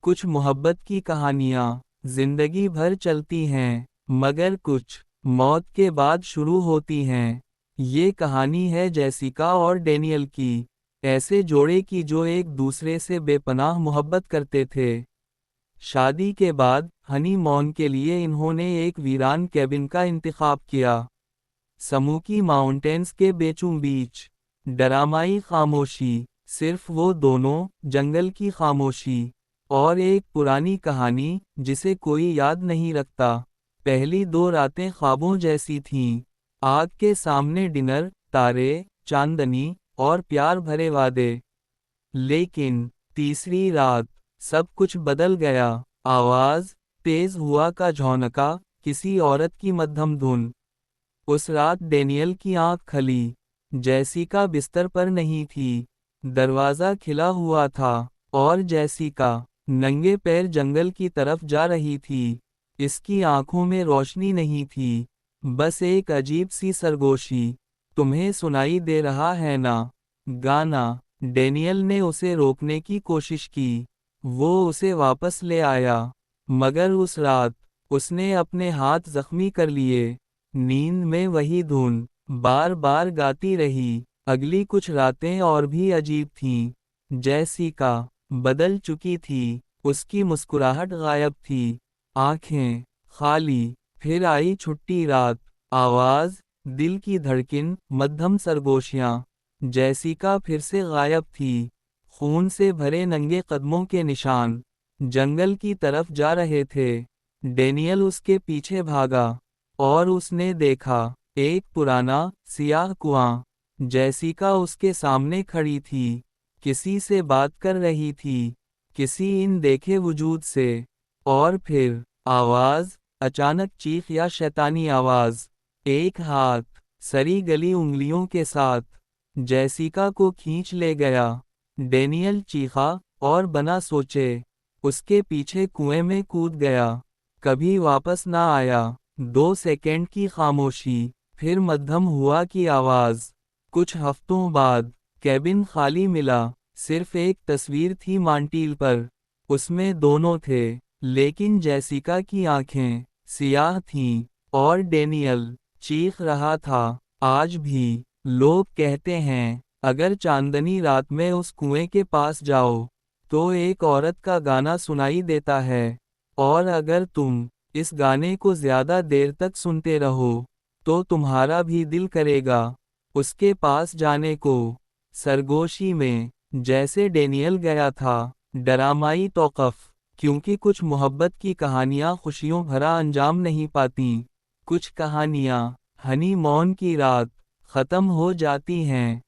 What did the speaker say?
कुछ मोहब्बत की कहानियाँ जिंदगी भर चलती हैं, मगर कुछ मौत के बाद शुरू होती हैं। ये कहानी है जेसिका और डेनियल की, ऐसे जोड़े की जो एक दूसरे से बेपनाह मोहब्बत करते थे। शादी के बाद हनीमून के लिए इन्होंने एक वीरान कैबिन का इंतखाब किया, समूकी माउंटेन्स के बेचूं बीच। डरामाई खामोशी, सिर्फ वो दोनों, जंगल की खामोशी और एक पुरानी कहानी जिसे कोई याद नहीं रखता। पहली 2 रातें ख्वाबों जैसी थीं। आग के सामने डिनर, तारे, चांदनी और प्यार भरे वादे। लेकिन तीसरी रात सब कुछ बदल गया। आवाज, तेज हुआ का झोंका, किसी औरत की मध्यम धुन। उस रात डेनियल की आंख खली। जेसिका बिस्तर पर नहीं थी। दरवाजा खिला हुआ था और जेसिका नंगे पैर जंगल की तरफ जा रही थी। इसकी आंखों में रोशनी नहीं थी, बस एक अजीब सी सरगोशी। तुम्हें सुनाई दे रहा है ना? गाना। डेनियल ने उसे रोकने की कोशिश की। वो उसे वापस ले आया, मगर उस रात उसने अपने हाथ जख्मी कर लिए। नींद में वही धुन बार बार गाती रही। अगली कुछ रातें और भी अजीब थीं। जेसिका बदल चुकी थी, उसकी मुस्कुराहट गायब थी, आंखें खाली। फिर आई छुट्टी रात। आवाज, दिल की धड़कन, मध्यम सरगोशियां। जेसिका फिर से गायब थी। खून से भरे नंगे कदमों के निशान जंगल की तरफ जा रहे थे। डेनियल उसके पीछे भागा और उसने देखा एक पुराना सियाह कुआं। जेसिका उसके सामने खड़ी थी, किसी से बात कर रही थी, किसी इन देखे वजूद से। और फिर आवाज, अचानक चीख या शैतानी आवाज। एक हाथ सरी गली उंगलियों के साथ जेसिका को खींच ले गया। डेनियल चीखा और बना सोचे, उसके पीछे कुएं में कूद गया। कभी वापस ना आया। 2 सेकंड की खामोशी, फिर मध्यम हुआ की आवाज। कुछ हफ्तों बाद कैबिन खाली मिला। सिर्फ एक तस्वीर थी मांटील पर। उसमें दोनों थे, लेकिन जेसिका की आंखें सियाह थीं और डेनियल चीख रहा था। आज भी लोग कहते हैं, अगर चांदनी रात में उस कुएं के पास जाओ तो एक औरत का गाना सुनाई देता है। और अगर तुम इस गाने को ज्यादा देर तक सुनते रहो तो तुम्हारा भी दिल करेगा उसके पास जाने को। सरगोशी में जैसे डेनियल गया था, डरामाई तौक़ुफ़। क्योंकि कुछ मोहब्बत की कहानियाँ खुशियों भरा अंजाम नहीं पातीं। कुछ कहानियाँ हनीमून की रात ख़त्म हो जाती हैं,